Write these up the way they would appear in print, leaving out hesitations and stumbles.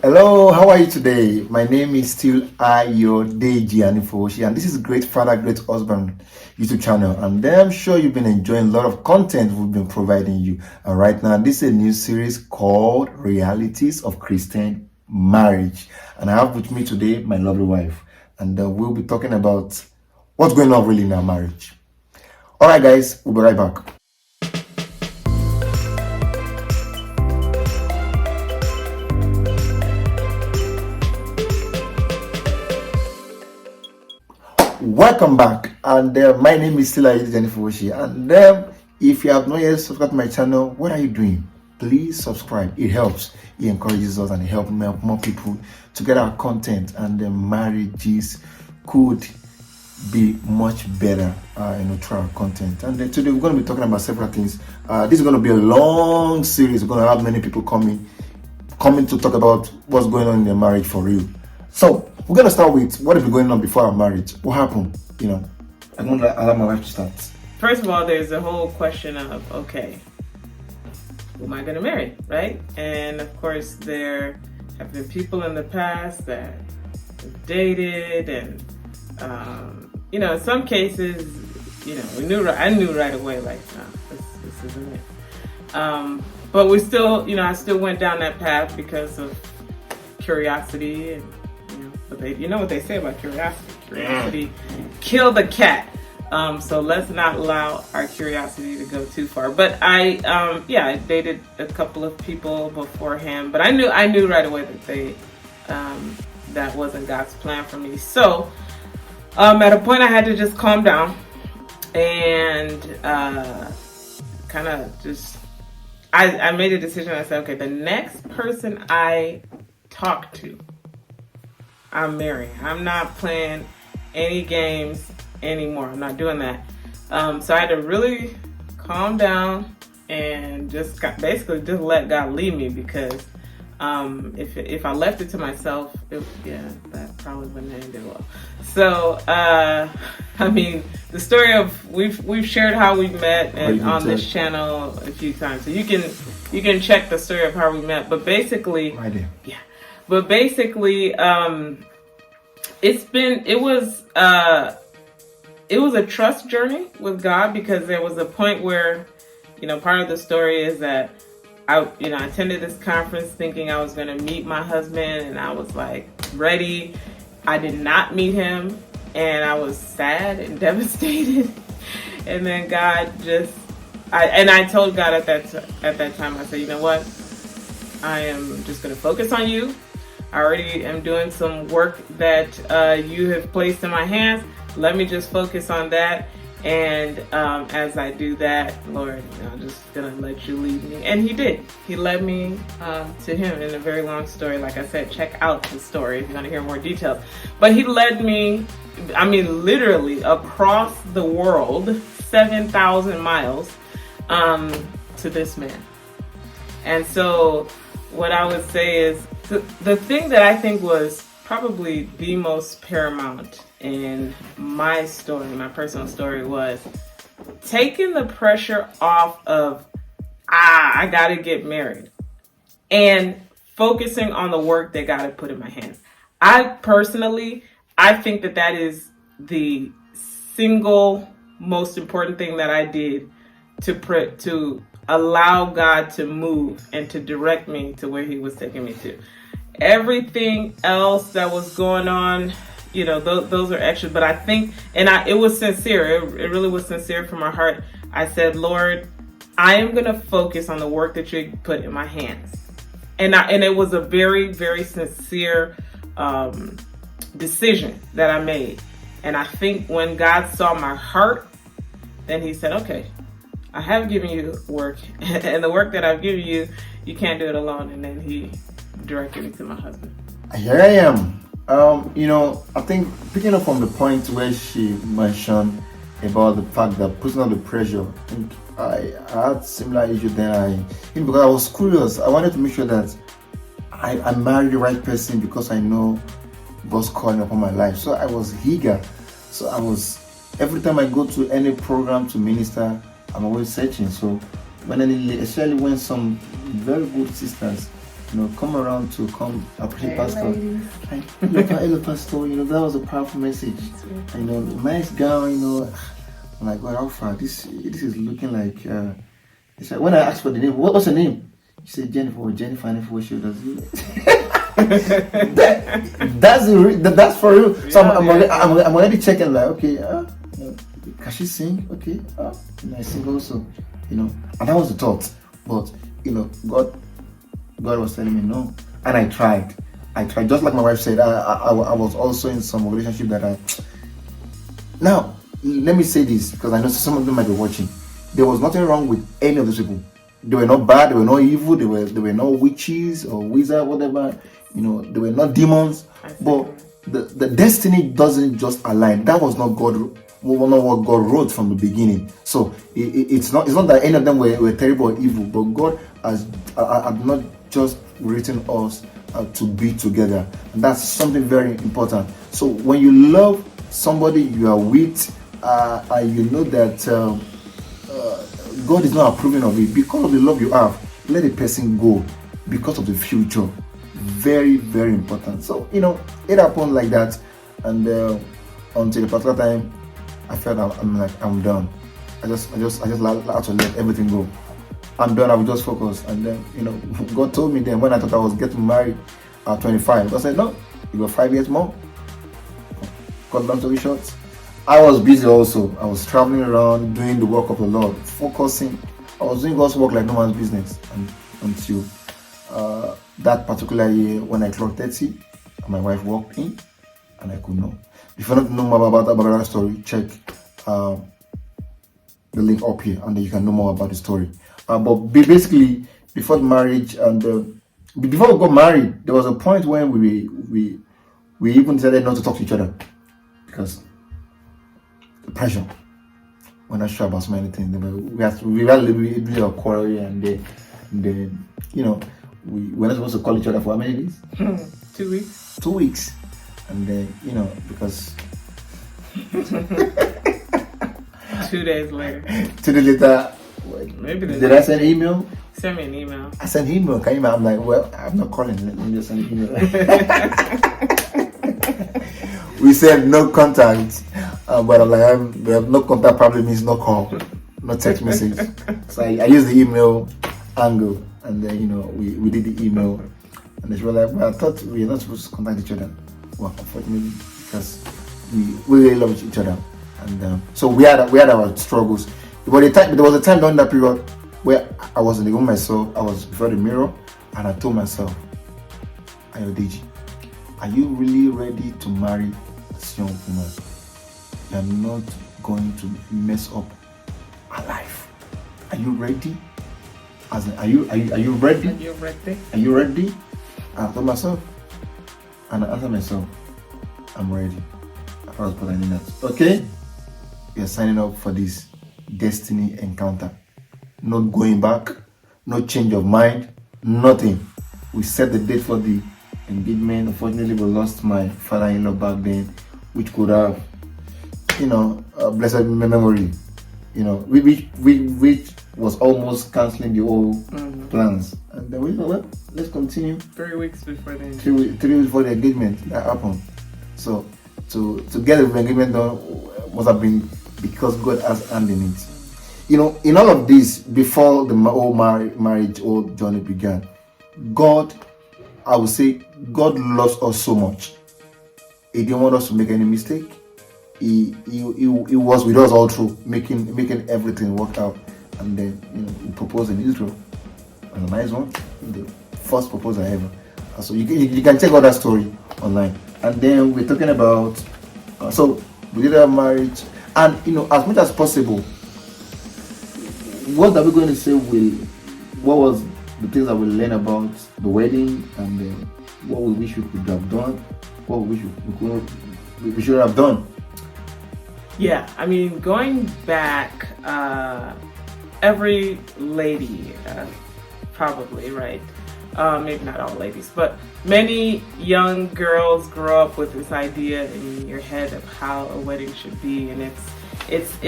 Hello, how are you today? My name is still Ayodeji Anifoshi, and this is Great Father, Great Husband YouTube channel. And I'm sure you've been enjoying a lot of content we've been providing you. And right now, this is a new series called Realities of Christian Marriage. And I have with me today my lovely wife, and we'll be talking about what's going on really in our marriage. All right, guys, we'll be right back. Welcome back, and my name is still Jennifer Woshi. And if you have not yet subscribed to my channel, what are you doing? Please subscribe. It helps, it encourages us, and it helps more people to get our content, and the marriages could be much better through our content. And today we're going to be talking about several things. This is going to be a long series. We're going to have many people coming to talk about what's going on in their marriage for real. So we're going to start with what has been going on before our marriage. What happened? I'm going to allow my wife to start. First of all, there's a whole question of, okay, who am I going to marry, right? And of course, there have been people in the past that have dated, and in some cases, I knew right away, like, no, this isn't it. But we still, I still went down that path because of curiosity, and what they say about curiosity. Curiosity killed the cat. So let's not allow our curiosity to go too far. But I dated a couple of people beforehand, but I knew right away that that wasn't God's plan for me. So at a point I had to just calm down and kind of just, I made a decision. I said, okay, the next person I talk to, I'm marrying. I'm not playing any games anymore. I'm not doing that. So I had to really calm down and just basically let God lead me, because if I left it to myself, that probably wouldn't have ended well. So the story of we've shared how we met and on this channel a few times, so you can check the story of how we met. But basically, it was a trust journey with God, because there was a point where, part of the story is that I attended this conference thinking I was going to meet my husband, and I was like ready. I did not meet him, and I was sad and devastated. And then God I told God at that time, I said, you know what? I am just going to focus on you. I already am doing some work that you have placed in my hands. Let me just focus on that. And as I do that, Lord, I'm just going to let you lead me. And he did. He led me to him in a very long story. Like I said, check out the story if you want to hear more details. But he led me, literally across the world, 7,000 miles to this man. And so what I would say is, the thing that I think was probably the most paramount in my story, my personal story, was taking the pressure off of, I gotta get married, and focusing on the work that God had put in my hands. I think that is the single most important thing that I did to allow God to move and to direct me to where he was taking me to. Everything else that was going on, those are extra. But I think, it was sincere. It really was sincere from my heart. I said, Lord, I am going to focus on the work that you put in my hands. And it was a very, very sincere decision that I made. And I think when God saw my heart, then he said, okay, I have given you work, and the work that I've given you, you can't do it alone. And then he directed me to my husband. Here I am. I think picking up from the point where she mentioned about the fact that putting on the pressure, I had similar issue then. Because I was curious. I wanted to make sure that I married the right person, because I know God's calling upon my life. So I was eager. So I was, every time I go to any program to minister, I'm always searching. So especially when some very good sisters come around to come appreciate Hey, Pastor. ladies. Hello, Pastor. That was a powerful message. Nice gown. I'm like, well, how far? This is looking like. He said, when I asked for the name, what's her name? She said Jennifer. Jennifer. She does it. That's for you. So I'm already checking. Like, okay, can she sing? Okay, I sing also. And that was the thought. But God was telling me no, and I tried. Just like my wife said. I was also in some relationship that Now, let me say this because I know some of them might be watching. There was nothing wrong with any of those people. They were not bad. They were not evil. They were not witches or wizards, whatever. They were not demons. But the destiny doesn't just align. That was not God. Not what God wrote from the beginning. So it's not that any of them were terrible or evil. But God has not just written us to be together, and that's something very important. So when you love somebody you are with, and you know that God is not approving of it because of the love you have, let the person go because of the future. Very, very important. So it happened like that, and until the particular time I felt I'm done. I just had to let everything go. I'm done. I will just focus. And then God told me then when I thought I was getting married at 25. God said no, you got 5 years more. Cut long story short, I was busy also. I was traveling around doing the work of the Lord, focusing. I was doing God's work like no man's business. And until that particular year when I clocked 30, my wife walked in and I could know. If you don't know more about that story, check the link up here and then you can know more about the story. But basically, before the marriage and before we got married, there was a point when we even decided not to talk to each other because the pressure. We're not sure about so many things. We had a little bit of quarrel here and then we're not supposed to call each other for how many days? 2 weeks. 2 weeks. And then, because 2 days later. 2 days later, Maybe did I send an email? Send me an email. I sent an email. Can you imagine? I'm like, well, I'm not calling. Let me just send an email. We said no contact. But I'm like, we have no contact probably means no call, no text message. So I used the email angle. And then, we did the email. And they were like, well, I thought we were not supposed to contact each other. Well, unfortunately, because we really love each other. And so we had our struggles. There was a time during that period where I was in the room myself. I was before the mirror, and I told myself, Ayodeji, are you really ready to marry this young woman? You are not going to mess up her life. Are you ready? Are you ready? Are you ready? Are you ready? I told myself, and I answered myself, I'm ready. I was putting in that. Okay, you're signing up for this destiny encounter. Not going back, no change of mind, nothing. We set the date for the engagement. Unfortunately, we lost my father-in-law back then, which could have, a blessed memory, which was almost cancelling the whole plans. And then we thought, well, let's continue. 3 weeks before the engagement. 3 weeks before the engagement, that happened. So to get the engagement done must have been because God has hand in it. In all of this, before the whole marriage whole journey began, God, I would say, God loves us so much. He didn't want us to make any mistake. He was with us all through, making everything work out. And then he proposed in Israel. And a nice one, the first proposal ever. So you can check out that story online. And then we're talking about, so we did our marriage, and as much as possible, what are we going to say? What was the things that we learned about the wedding, and what we wish we could have done, what we wish we should have done. Yeah, I mean, going back, every lady, probably, right? Maybe not all ladies, but many young girls grow up with this idea in your head of how a wedding should be, and it's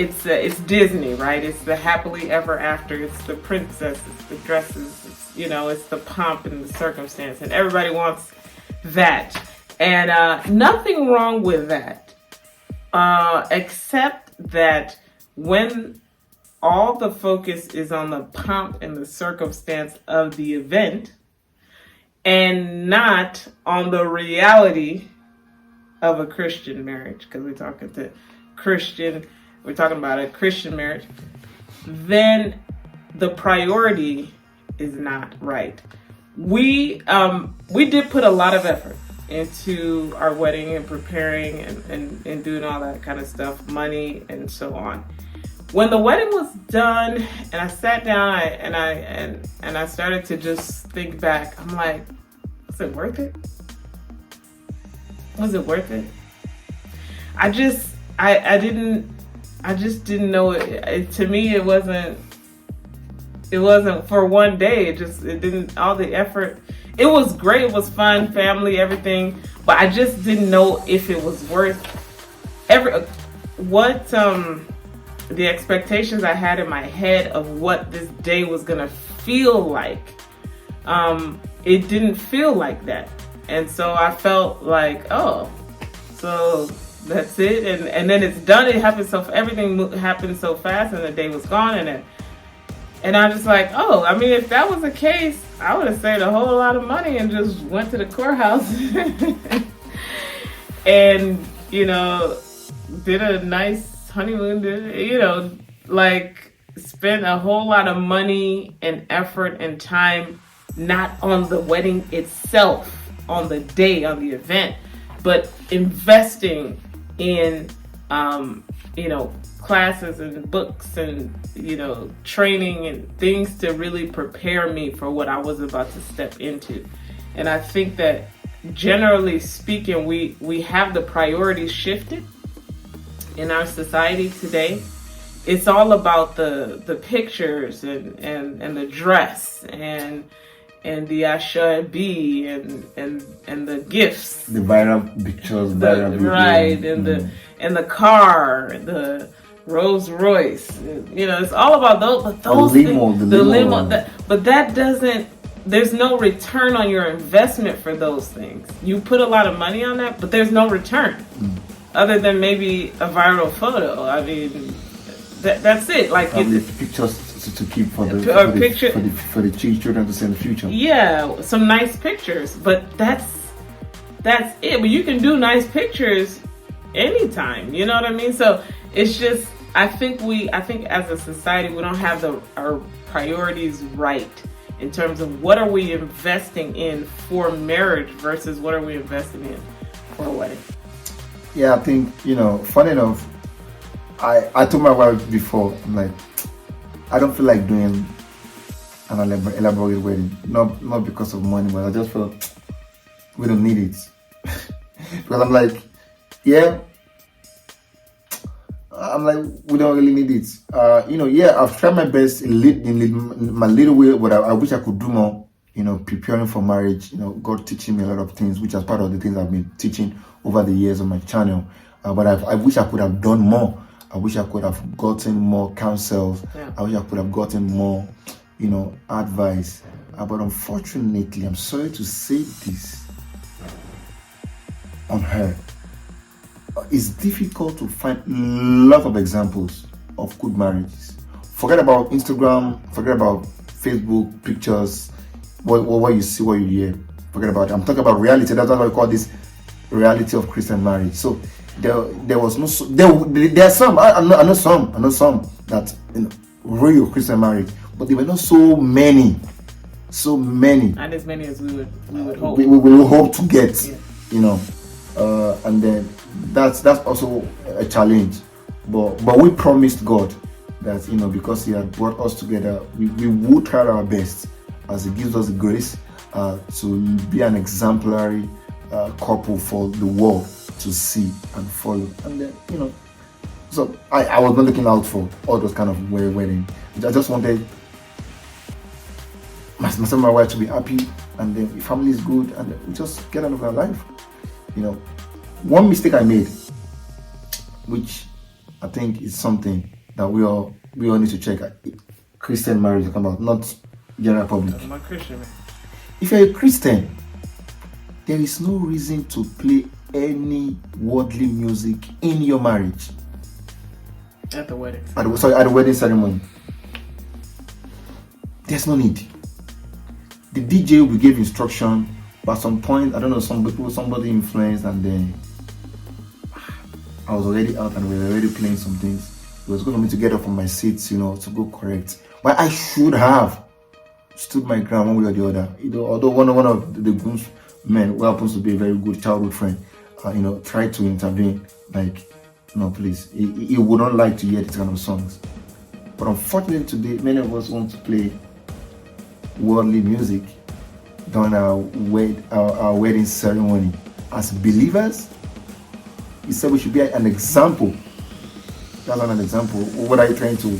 Disney, right? It's the happily ever after. It's the princess. It's the dresses. It's it's the pomp and the circumstance, and everybody wants that. And nothing wrong with that, except that when all the focus is on the pomp and the circumstance of the event and not on the reality of a Christian marriage, because we're talking about a Christian marriage, then the priority is not right. We did put a lot of effort into our wedding and preparing and doing all that kind of stuff, money and so on. When the wedding was done and I sat down and I started to just think back, I'm like, was it worth it? Was it worth it? I just didn't know it. To me, it wasn't for one day. It didn't, all the effort. It was great. It was fun, family, everything. But I just didn't know if it was worth the expectations I had in my head of what this day was gonna feel like. It didn't feel like that. And so I felt like, oh, so that's it. And then it's done. It happened everything happened so fast and the day was gone. And I'm just like, oh, I mean, if that was the case, I would have saved a whole lot of money and just went to the courthouse and, did a nice honeymoon, spent a whole lot of money and effort and time, not on the wedding itself, on the day, on the event, but investing in, classes and books and, training and things to really prepare me for what I was about to step into. And I think that generally speaking, we have the priorities shifted in our society today. It's all about the pictures and the dress and the Asha-B and the gifts, the viral pictures, right, and the car, the Rolls Royce. It's all about those. But those the limo. But that doesn't. There's no return on your investment for those things. You put a lot of money on that, but there's no return, other than maybe a viral photo. I mean, that's it. Like the pictures to keep for the children to see in the future. Yeah, some nice pictures, but that's it. But you can do nice pictures anytime. You know what I mean? So it's just, I think as a society we don't have our priorities right in terms of what are we investing in for marriage versus what are we investing in for a wedding. Yeah, I think, funny enough, I told my wife before, I'm like, I don't feel like doing an elaborate wedding. Not because of money, but I just felt we don't need it. Because I'm like, we don't really need it. I've tried my best in my little way, but I wish I could do more, preparing for marriage, God teaching me a lot of things, which is part of the things I've been teaching over the years on my channel. But I wish I could have done more. I wish I could have gotten more counsels. Yeah. I wish I could have gotten more, advice. But unfortunately, I'm sorry to say this on her. It's difficult to find a lot of examples of good marriages. Forget about Instagram, forget about Facebook pictures, what you see, what you hear. Forget about it. I'm talking about reality. That's why I call this reality of Christian marriage. So there was no, there are some, I know some that real Christian marriage, but there were not so many, and as many as we would hope. We will hope to get, and then that's also a challenge. But we promised God that because He had brought us together, we would try our best as He gives us the grace to be an exemplary couple for the world to see and follow. And then so I was not looking out for all those kind of wedding. I just wanted myself and my wife to be happy, and then the family is good, and we just get on with our life. One mistake I made, which I think is something that we all need to check. Christian marriage, about not general public. I'm a Christian man. If you're a Christian, there is no reason to play any worldly music in your marriage. At the wedding. At the wedding ceremony. There's no need. The DJ will give instruction, but at some point, I don't know, somebody influenced, and then I was already out and we were already playing some things. It was good for me to get up from my seats, to go correct. But I should have stood my ground one way or the other. Although one of the groomsmen, who happens to be a very good childhood friend, tried to intervene. Like, no, please. He would not like to hear these kind of songs. But unfortunately today, many of us want to play worldly music during our wedding ceremony. As believers, he said we should be an example. That's not an example. What are you trying to,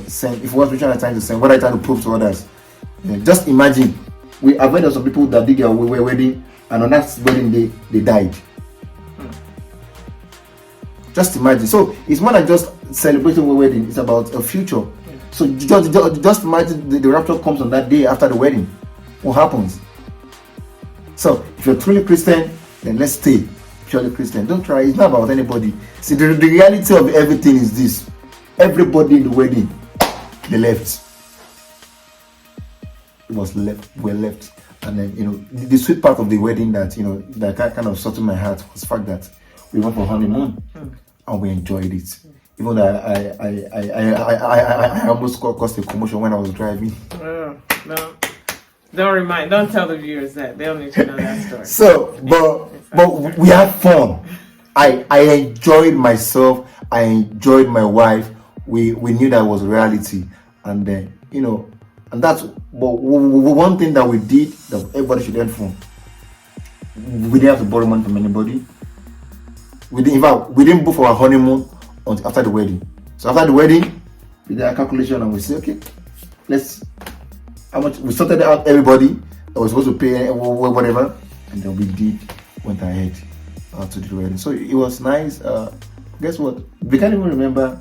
send? If what we're trying to send, what are you trying to prove to others? Just imagine. I've heard of some people that did their wedding, and on that wedding day, they died. Just imagine. So it's more than just celebrating a wedding. It's about a future. So just imagine the rapture comes on that day after the wedding. What happens? So if you're truly Christian, then let's stay purely Christian. Don't try. It's not about anybody. See, the reality of everything is this: everybody in the wedding, they left. It was left. We're left. And then the sweet part of the wedding that that kind of softened my heart was the fact that we went for honeymoon and we enjoyed it. Even though I almost caused a commotion when I was driving. No. Don't tell the viewers that. They don't need to know that story. So, but we had fun. I enjoyed myself. I enjoyed my wife. We knew that was reality, and then and that's one thing that we did that everybody should learn from. We didn't have to borrow money from anybody. We didn't book for our honeymoon until after the wedding. So after the wedding, we did a calculation and we said, okay, how much we sorted out everybody that was supposed to pay whatever, and then we went ahead to the wedding. So it was nice. Guess what? We can't even remember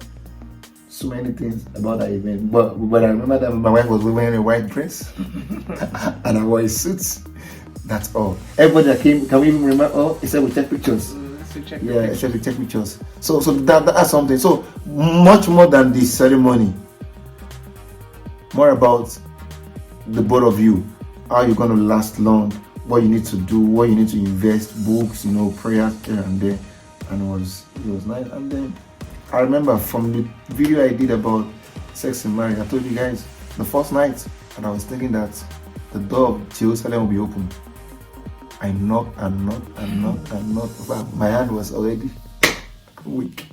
so many things about that event, but I remember that my wife was wearing a white dress and I wore a suit. That's all. Everybody that came, can we even remember? Oh, except we take pictures. Except we take pictures. So that's something. So much more than the ceremony, more about the both of you, how you're going to last long, what you need to do, what you need to invest, books, prayers here and there, and it was nice. And then I remember from the video I did about sex and marriage, I told you guys the first night, and I was thinking that the door of Jerusalem will be open. I knocked and knocked. Wow, my hand was already weak.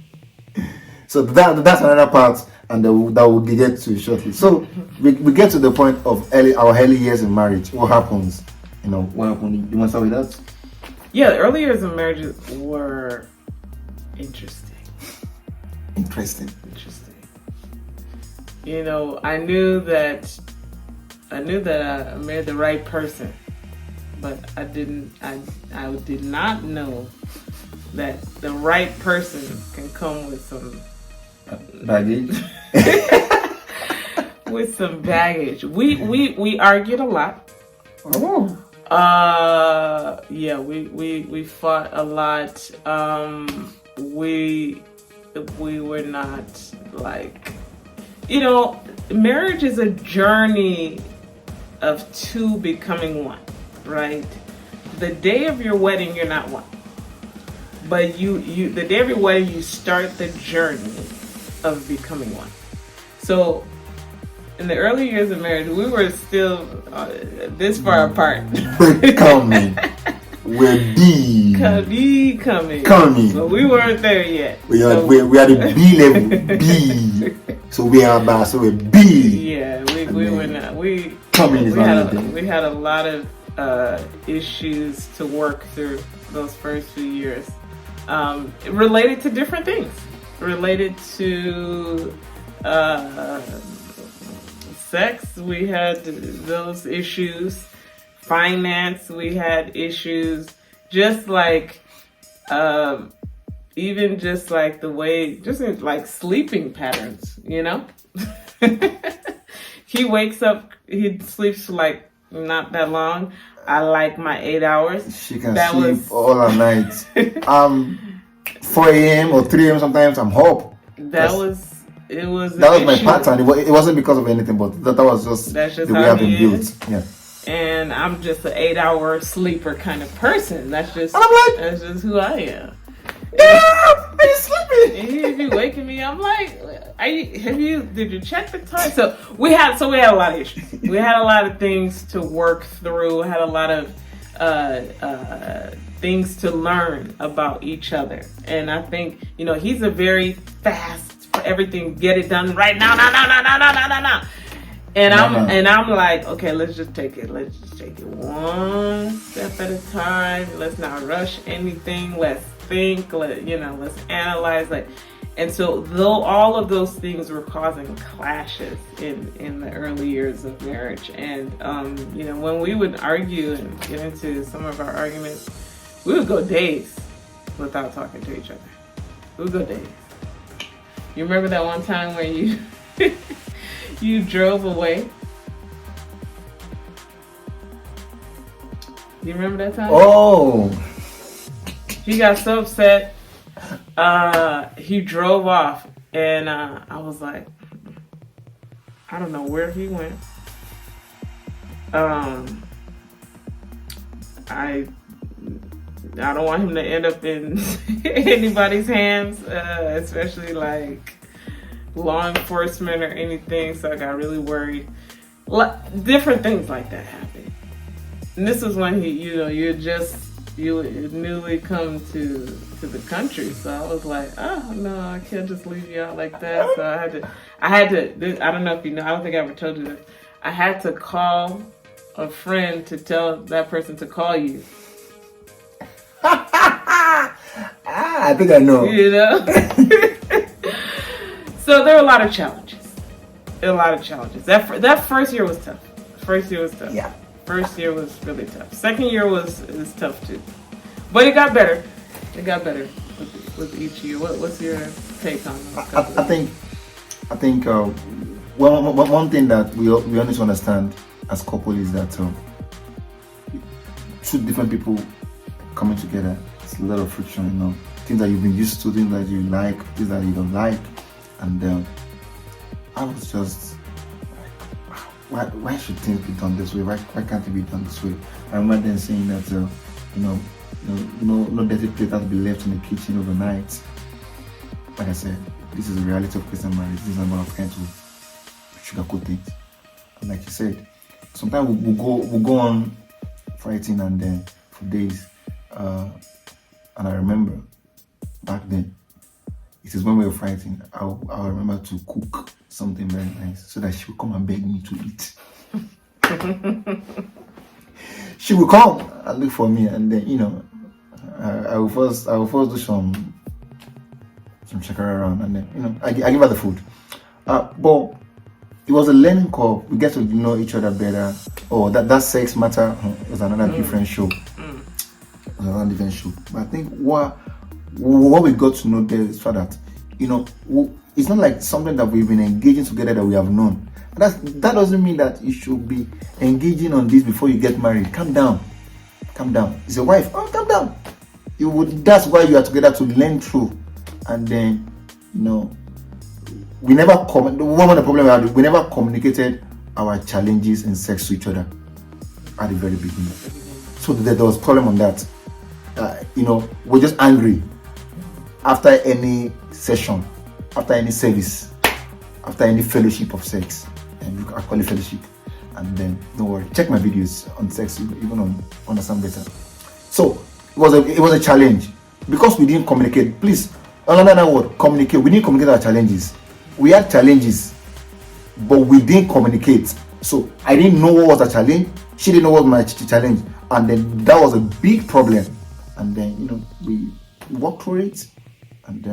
So that's another part, and that we'll get to shortly. So we get to the point of our early years in marriage. What happens? What happened? You want to start with that? Yeah, the early years of marriage were interesting. Interesting. I knew that I married the right person, but I did not know that the right person can come with some baggage. With some baggage. We argued a lot. Oh. Yeah, we fought a lot. We were not like, marriage is a journey of two becoming one, right? The day of your wedding, you're not one. But the day of your wedding, you start the journey of becoming one. So in the early years of marriage, we were still this far apart. Becoming. We're becoming. But we weren't there yet. We are the B level. B. So we are about, so we're B. Yeah, we were not. We had a lot of issues to work through those first few years, related to different things, related to sex. We had those issues. Finance, we had issues. Just like, even just like the way, just like sleeping patterns. He wakes up he sleeps like not that long. I like my 8 hours. She can sleep all night. 4 a.m. or 3 a.m. sometimes I'm up. That was my pattern. It wasn't because of anything, but that was just the way I've been built. Yeah. And I'm just an 8-hour sleeper kind of person. That's just who I am. Yeah, are you sleeping? If you waking me, I'm like, did you check the time? So we had a lot of issues. We had a lot of things to work through. Had a lot of things to learn about each other. And I think, he's a very fast for everything, get it done right now. And I'm like, okay, let's just take it one step at a time. Let's not rush anything. Let's think. Let's analyze. And so, though all of those things were causing clashes in the early years of marriage, and when we would argue and get into some of our arguments, we would go days without talking to each other. We would go days. You remember that one time where you you drove away? You remember that time? Oh. He got so upset. He drove off, and I was like, I don't know where he went. I don't want him to end up in anybody's hands, especially like law enforcement or anything. So I got really worried. Different things like that happened. And this was when you had newly come to the country. So I was like, oh no, I can't just leave you out like that. So I had to. I don't know if you know. I don't think I ever told you this. I had to call a friend to tell that person to call you. I think I know. So there were a lot of challenges. That first year was tough. Yeah. First year was really tough. Second year was tough too, but it got better. With each year. What's your take on that? I think one thing that we all need to understand as couple is that two different people coming together, it's a lot of friction. Things that you've been used to, things that you like, things that you don't like, and I was just like, why should things be done this way? Why can't it be done this way? I remember them saying that no dirty plate has to be left in the kitchen overnight. Like I said, this is the reality of Christian marriage. This is not about trying to sugarcoat things. And like you said, sometimes we'll go on fighting and then for days. And I remember back then, it is when we were fighting, I'll remember to cook something very nice so that she would come and beg me to eat. She would come and look for me, and then I will first do some shakara around, and then I give her the food. But it was a learning curve. We get to know each other better. Oh, that sex matter was another different show. It was another different show. But I think what we got to know there is for that, it's not like something that we've been engaging together that we have known. That doesn't mean that you should be engaging on this before you get married. Calm down. It's your wife. Oh, calm down. That's why you are together, to learn through. And then, we never one of the problems we had, we never communicated our challenges in sex to each other at the very beginning. So there was problem on that. We're just angry after any session, after any service, after any fellowship of sex, and I call it fellowship. And then don't worry, check my videos on sex, even on understand better. So it was a challenge because we didn't communicate. Please, another word, communicate. We didn't communicate our challenges. We had challenges, but we didn't communicate. So I didn't know what was the challenge. She didn't know what was my challenge, and then that was a big problem. And then we walked through it, and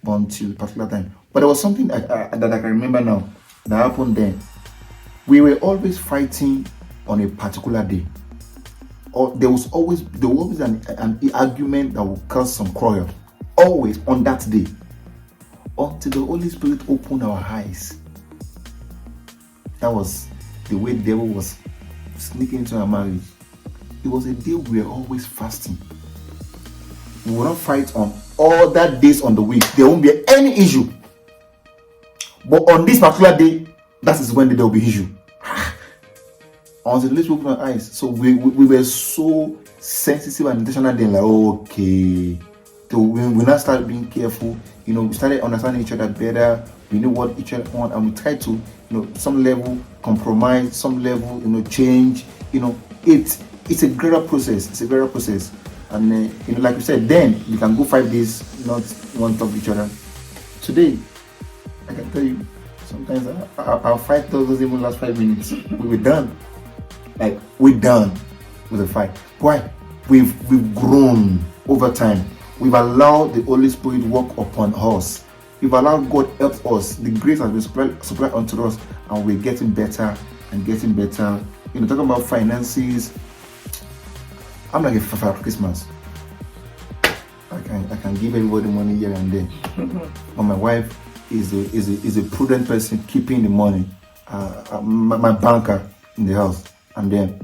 until a particular time. But there was something that I can remember now that happened then. We were always fighting on a particular day, or there was always an argument that would cause some quarrel, always on that day, until the Holy Spirit opened our eyes. That was the way the devil was sneaking into our marriage. It was a day we were always fasting. We will not fight on all that days on the week. There won't be any issue. But on this particular day, that is when there will be issue. Until the Lord opened our eyes. So we were so sensitive and intentional then, like, okay. So we now started being careful. We started understanding each other better. We knew what each other want, and we tried to, some level compromise, some level, change. It's a greater process. It's a greater process. And like you said, then you can go 5 days not want to talk to each other. Today, I can tell you, sometimes our fight doesn't even last 5 minutes. We're done. Like, we're done with the fight. Why? We've grown over time. We've allowed the Holy Spirit work upon us. We've allowed God help us. The grace has been supplied unto us, and we're getting better and getting better. Talking about finances, I'm like a father for Christmas. I can give everybody money here and there. But my wife is a prudent person, keeping the money. My banker in the house. And then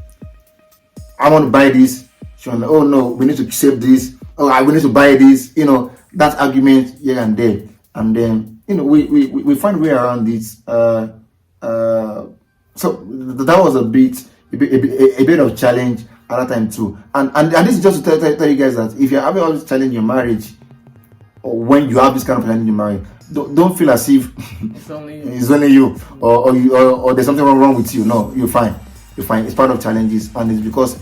I want to buy this. She was like, oh no, we need to save this. Oh, we need to buy this. That argument here and there. And then we find a way around it. So that was a bit of challenge at that time too. And this is just to tell you guys that if you're having all this challenge in your marriage, or when you have this kind of challenge in your marriage, don't feel as if it's only you or there's something wrong with you. No, you're fine. You're fine. It's part of challenges, and it's because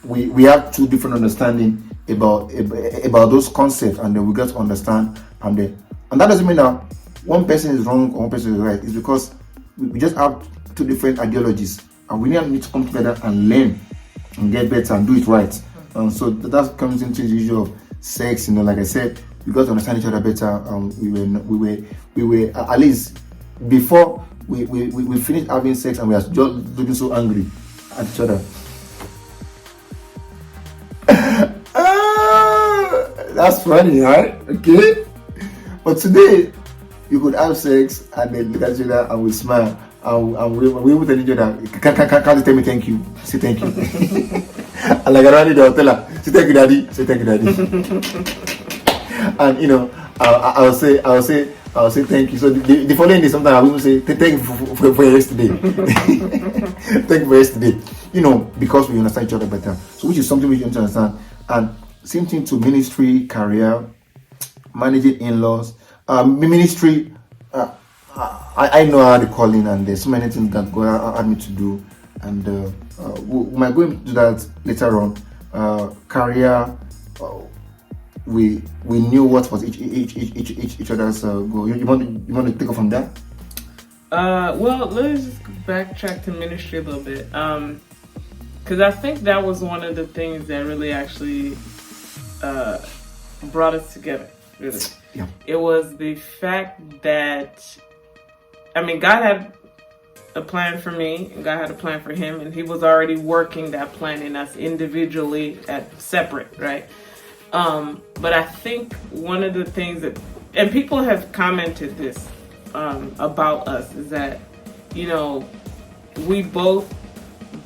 we have two different understanding about those concepts, and then we get to understand, and that doesn't mean that one person is wrong or one person is right. It's because we just have two different ideologies, and we need to come together and learn and get better and do it right. So that comes into the issue of sex. Like I said, we got to understand each other better. We were at least before we finished having sex, and we are just looking so angry at each other. That's funny, right? Okay. But today, you could have sex and then look at each other and we smile and we will tell each other, can't you tell me thank you? Say thank you. And like I don't tell her, say thank you, daddy. Say thank you, daddy. And I'll say thank you. So the following day, sometimes I will say thank you for yesterday. Thank you for yesterday. Because we understand each other better. So which is something we need to understand. And same thing to ministry, career, managing in-laws, ministry. I know how the calling, and there's so many things that God had me to do, and we might go into that later on. Career, we knew what was each other's goal. You want to take off from that? Well, let's just backtrack to ministry a little bit, because I think that was one of the things that really actually brought us together. Really. Yeah. It was the fact that, God had a plan for me, and God had a plan for him, and he was already working that plan in us individually separate, right? But I think one of the things that, and people have commented this about us, is that, we both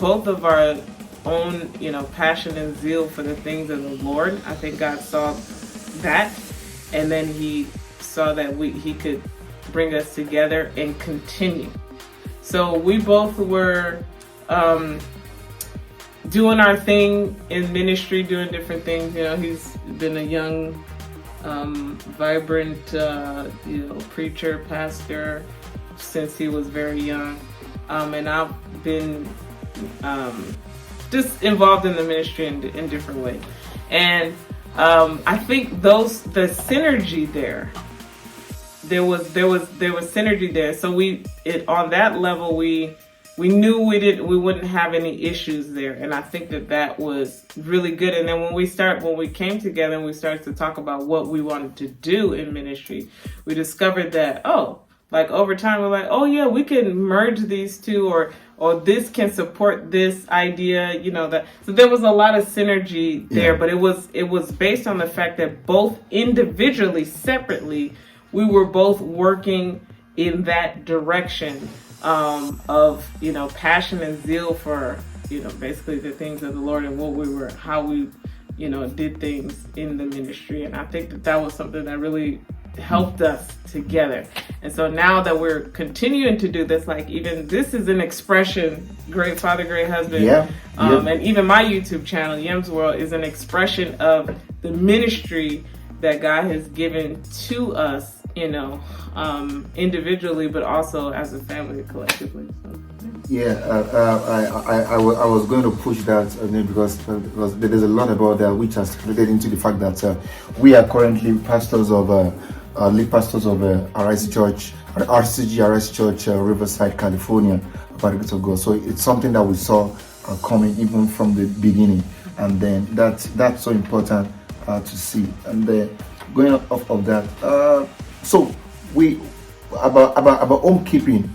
of our own, passion and zeal for the things of the Lord. I think God saw that, and then he saw that he could bring us together and continue. So we both were doing our thing in ministry, doing different things. He's been a young, vibrant, preacher, pastor since he was very young, and I've been just involved in the ministry in different ways. And I think the synergy there was synergy there. So on that level we knew we wouldn't have any issues there, and I think that was really good. And then when we came together and we started to talk about what we wanted to do in ministry, we discovered that over time we're like, oh yeah, we can merge these two, or this can support this idea, that. So there was a lot of synergy there, yeah. But it was based on the fact that both individually, separately, we were both working in that direction of, you know, passion and zeal for, you know, basically the things of the Lord and how we, you know, did things in the ministry. And I think that was something that really helped us together. And so now that we're continuing to do this, like even this is an expression, Great Father, Great Husband, and even my YouTube channel, Yem's World, is an expression of the ministry that God has given to us, you know, individually, but also as a family collectively. So, I was going to push that because there's a lot about that which has related into the fact that we are currently pastors of lead pastors of RIC Church, RCG Church, Riverside, California, by the grace of God. So it's something that we saw coming even from the beginning, and then that's so important to see. And going off of that, so we about homekeeping.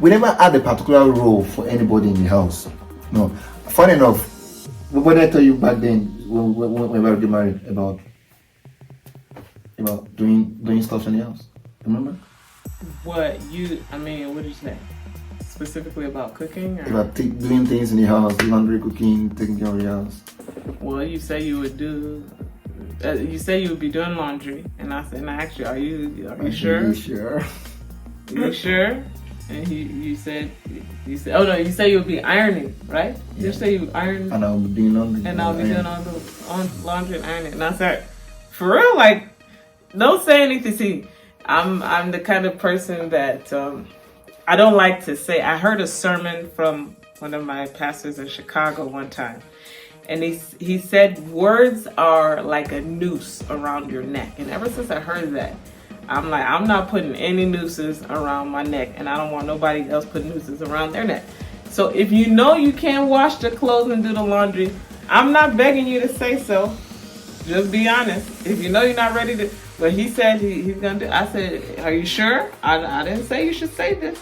We never had a particular role for anybody in the house. No. Funny enough, what did I tell you back then when we were getting married about doing stuff in the house? Remember? What did you say? Specifically about cooking? Or? About doing things in the house, laundry, cooking, taking care of the house. Well, you say you would do. You say you would be doing laundry, and I said, "Actually, are you sure? You sure? You sure?" And you said, oh no, you say you would be ironing, right? Yeah. You say you would iron. And I'll be doing laundry. And I'll be doing on laundry and ironing. And I said, for real, like, don't say anything. See, I'm the kind of person that I don't like to say. I heard a sermon from one of my pastors in Chicago one time, and he said words are like a noose around your neck. And ever since I heard that, I'm like, I'm not putting any nooses around my neck, and I don't want nobody else putting nooses around their neck. So if you know you can't wash the clothes and do the laundry, I'm not begging you to say so. Just be honest. If you know you're not ready to, but he said he's gonna do. I said, are you sure? I didn't say you should say this.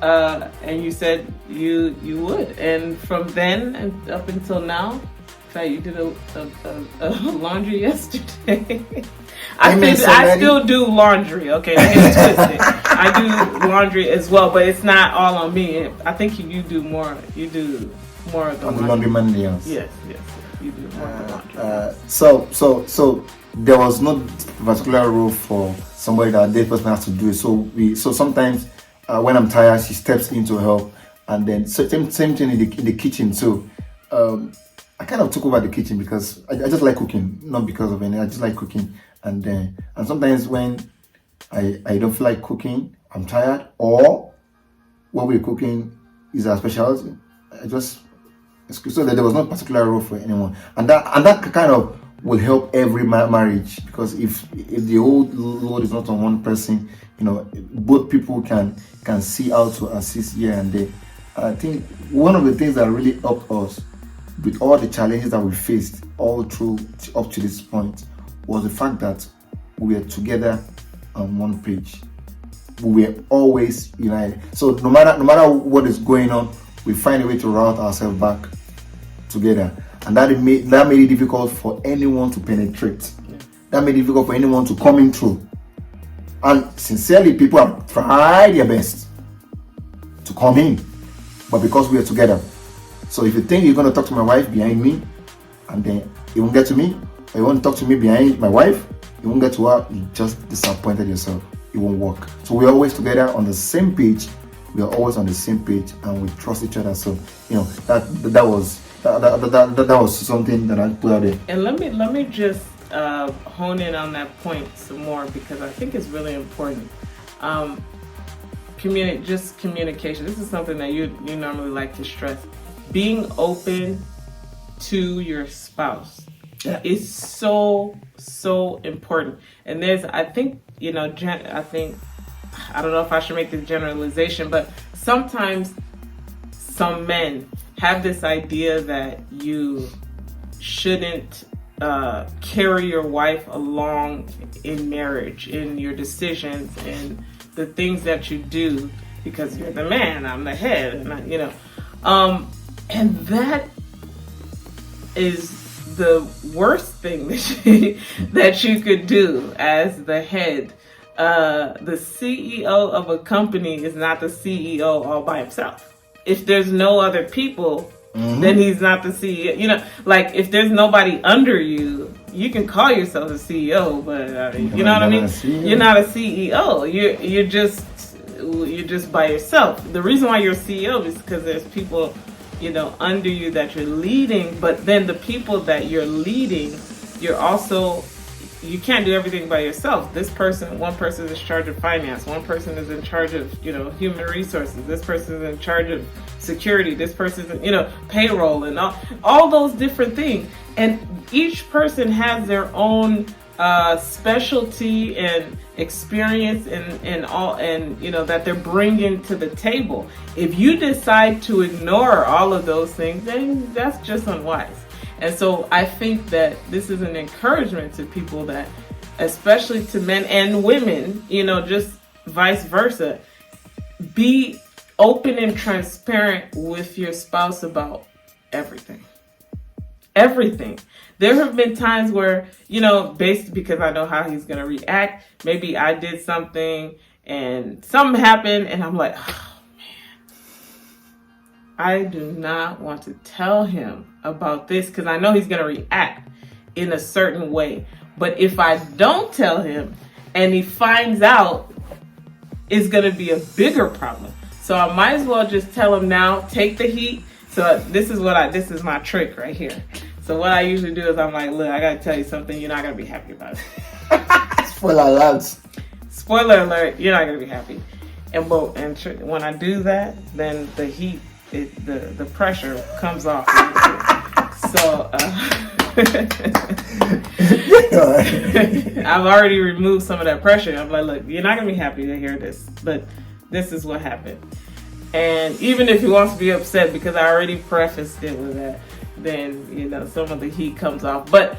And you said you would. And from then and up until now, in fact, you did a laundry yesterday. I still do laundry, okay? I do laundry as well, but it's not all on me. I think you do more of the laundry man in the house. Yes, you do more of the laundry. So there was no particular rule for somebody that the person has to do it. So sometimes when I'm tired, she steps in to help, and then same thing in the kitchen. So I kind of took over the kitchen because I just like cooking, not because of any. I just like cooking. And sometimes when I don't feel like cooking, I'm tired, or when we're cooking is our specialty, so that there was no particular role for anyone, and that kind of will help every marriage, because if the whole load is not on one person, you know, both people can see how to assist here and there. I think one of the things that really helped us with all the challenges that we faced all through up to this point was the fact that we were together on one page. We were always united. So no matter what is going on, we find a way to route ourselves back together. And that made it difficult for anyone to penetrate. Yeah. That made it difficult for anyone to come in through. And sincerely, people have tried their best to come in, but because we are together. So if you think you're going to talk to my wife behind me, and then you won't get to me, or you want to talk to me behind my wife, you won't get to her, you just disappointed yourself. It won't work. So we're always together on the same page. We are always on the same page, and we trust each other. So you know that was something that I put out there. And let me just hone in on that point some more, because I think it's really important. Communication. This is something that you normally like to stress. Being open to your spouse is so important. And I don't know if I should make this generalization, but sometimes some men have this idea that you shouldn't carry your wife along in marriage, in your decisions and the things that you do, because you're the man, I'm the head, and and that is the worst thing that you could do as the head the CEO of a company is not the CEO all by himself. If there's no other people, then he's not the CEO. You know, like if there's nobody under you, you can call yourself a CEO, but you know what I mean? You're not a CEO. You're just by yourself. The reason why you're a CEO is because there's people, you know, under you that you're leading, but then the people that you're leading, you can't do everything by yourself. One person is in charge of finance, one person is in charge of, you know, human resources, this person is in charge of security, this person is, you know, payroll, and all those different things. And each person has their own specialty and experience and you know, that they're bringing to the table. If you decide to ignore all of those things, then that's just unwise. And so I think that this is an encouragement to people, that especially to men and women, you know, just vice versa, be open and transparent with your spouse about everything. Everything. There have been times where, you know, based because I know how he's going to react, maybe I did something and something happened and I'm like, oh man, I do not want to tell him about this because I know he's going to react in a certain way. But if I don't tell him and he finds out, it's going to be a bigger problem. So I might as well just tell him now, take the heat. So this is my trick right here. So what I usually do is I'm like, look, I gotta tell you something you're not gonna be happy about. Spoiler alert. Spoiler alert, you're not gonna be happy. And when I do that, then the heat, the pressure comes off. So I've already removed some of that pressure. I'm like, look, you're not gonna be happy to hear this, but this is what happened. And even if he wants to be upset because I already prefaced it with that, then, you know, some of the heat comes off. But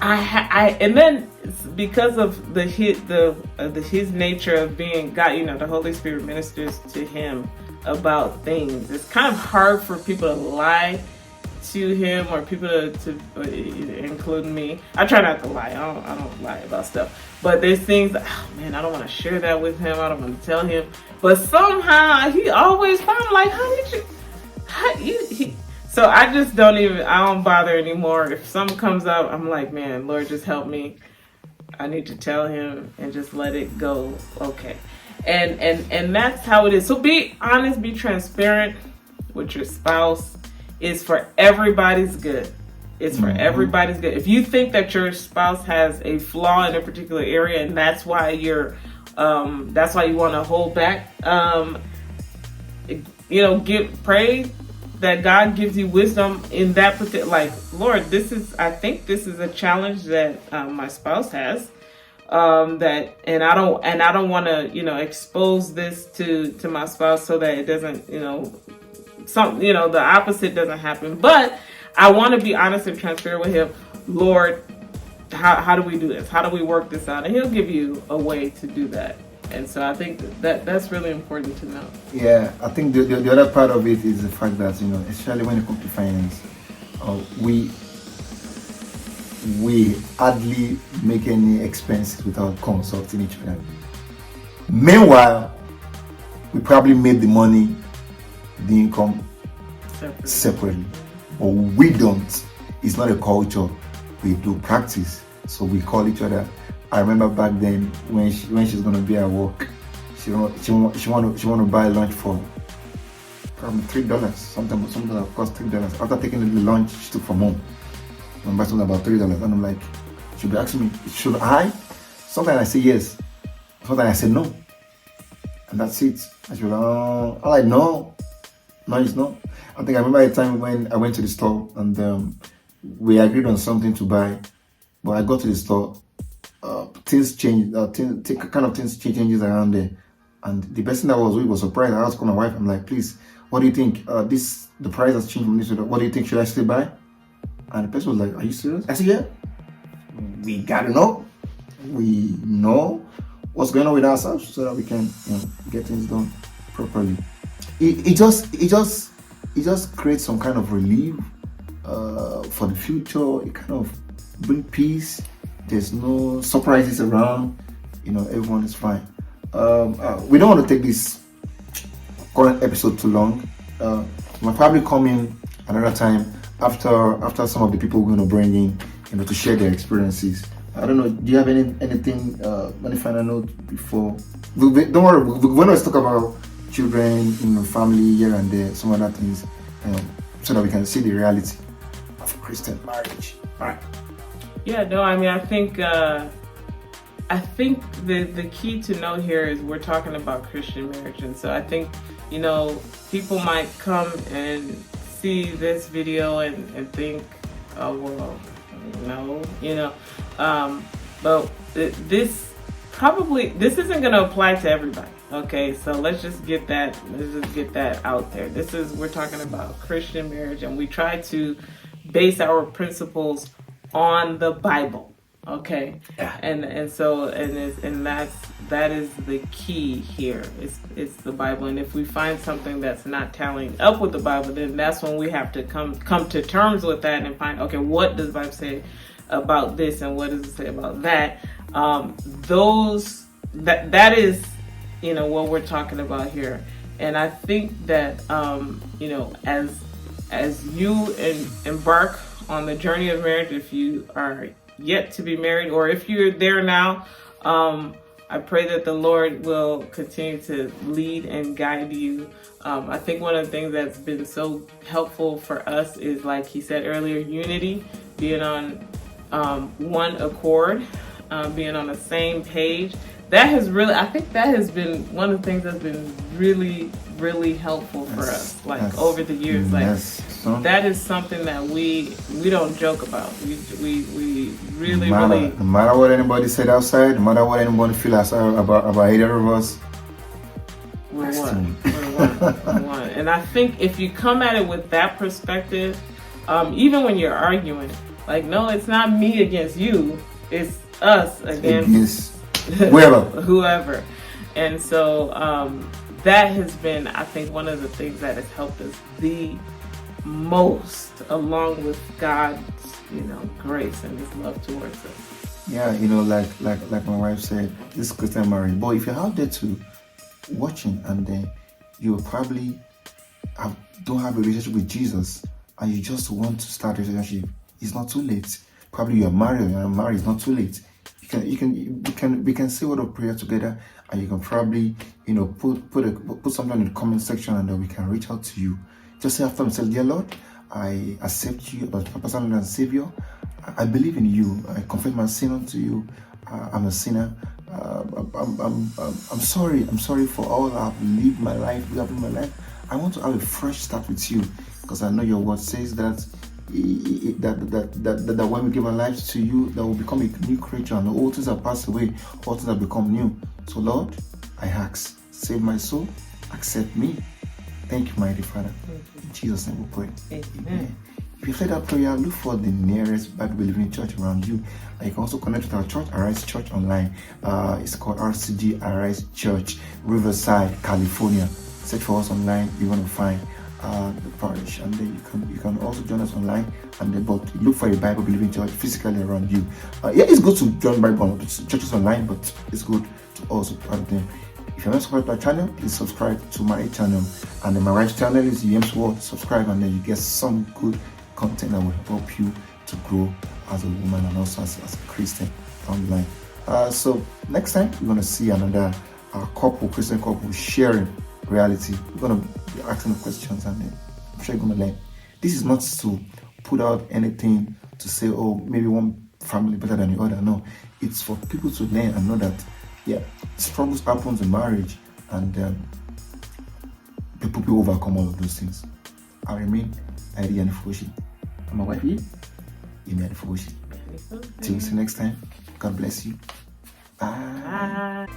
and then because of his nature of being God, you know, the Holy Spirit ministers to him about things. It's kind of hard for people to lie to him, or people to including me. I try not to lie. I don't lie about stuff. But there's things that, oh man, I don't want to share that with him. I don't want to tell him. But somehow he always found like, so I just I don't bother anymore. If something comes up, I'm like, man, Lord, just help me. I need to tell him and just let it go. Okay. And that's how it is. So be honest, be transparent with your spouse. It's for everybody's good. It's for everybody's good. If you think that your spouse has a flaw in a particular area and that's why you want to hold back, you know, pray that God gives you wisdom in that particular, like, Lord, I think this is a challenge that my spouse has, and I don't want to, you know, expose this to my spouse so that it doesn't, you know, the opposite doesn't happen. But I want to be honest and transparent with him. Lord, how do we do this? How do we work this out? And he'll give you a way to do that. And so I think that's really important to know. Yeah, I think the other part of it is the fact that, you know, especially when it comes to finance, we hardly make any expenses without consulting each other. Meanwhile, we probably made the money, the income separately. But we don't. It's not a culture. We do practice. So we call each other. I remember back then when she's gonna be at work, she want to buy lunch for probably $3, something that cost $3. After taking the lunch she took from home, I buy something about $3, and I'm like, she'll be asking me, should I? Sometimes I say yes, sometimes I say no, and that's it. And she'll be like, oh, I'm like, no, it's not. I think I remember a time when I went to the store and we agreed on something to buy, but I got to the store. Things change, things changes around there, and the person that was with was surprised. I asked my wife, I'm like, please, what do you think? The price has changed from this. What do you think? Should I still buy? And the person was like, are you serious? I said, yeah. We gotta know. We know what's going on with ourselves so that we can, you know, get things done properly. It just creates some kind of relief for the future. It kind of brings peace. There's no surprises around. everyone is fine. We don't want to take this current episode too long. We'll probably come in another time after some of the people we're going to bring in, to share their experiences. I don't know. Do you have anything, any final note before? Don't worry. We're going to talk about children, family here and there, some other things, so that we can see the reality of Christian marriage. All right. Yeah. No. I mean, I think the key to know here is we're talking about Christian marriage, and so I think people might come and see this video and think, oh well, no, but this isn't going to apply to everybody. Okay, so let's just get that out there. We're talking about Christian marriage, and we try to base our principles on the Bible. Okay, yeah. and that is the key here. It's the Bible, and if we find something that's not tallying up with the Bible, then that's when we have to come to terms with that and find, okay, what does the Bible say about this, and what does it say about that? That is what we're talking about here. And I think that as you embark on the journey of marriage, if you are yet to be married, or if you're there now, I pray that the Lord will continue to lead and guide you. I think one of the things that's been so helpful for us is, like he said earlier, unity, being on one accord, being on the same page. I think that has been one of the things that's been really, really helpful for us, over the years. That is something that we don't joke about. We really, no matter what anybody said outside, no matter what anybody feel about either of us, we're one. We're one. And I think if you come at it with that perspective, even when you're arguing, no, it's not me against you, it's us against whoever. And so that has been, I think, one of the things that has helped us the most, along with God's grace and his love towards us. Yeah, like my wife said, this Christian marriage. But if you're out there to watching and then you probably don't have a relationship with Jesus and you just want to start a relationship, it's not too late. Probably you're married, it's not too late. We can say a word of prayer together, and you can probably put something in the comment section, and then we can reach out to you. Just say after me, say, dear Lord, I accept you as my personal and Savior. I believe in you. I confess my sin unto you. I'm a sinner. I'm sorry. I'm sorry for all I've lived my life. I want to have a fresh start with you, because I know your word says that when we give our lives to you, that will become a new creature, and all things have passed away, all things have become new. So Lord, I ask, save my soul, accept me. Thank you, mighty Father. In Jesus' name we pray. Amen. If you said that prayer, look for the nearest Bible-believing church around you. And you can also connect with our church, Arise Church Online. It's called RCG Arise Church, Riverside, California. Search for us online. You're going to find the parish, and then you can also join us online, and then but look for a Bible believing church physically around you. It's good to join Bible churches online, but it's good to also part of them. If you're not subscribed to our channel, please subscribe to my channel, and then my wife's channel is Yem's World. Subscribe, and then you get some good content that will help you to grow as a woman and also as a Christian down the line. So next time we're gonna see another Christian couple sharing reality. We're gonna be asking questions, and then I'm sure you're gonna learn. This is not to put out anything to say, oh, maybe one family better than the other. No, it's for people to learn and know that struggles happen in marriage, and people overcome all of those things. I remain Iri Yanifushi. I'm my wife, Yemi Yanifushi. Till we see you next time. God bless you. Bye.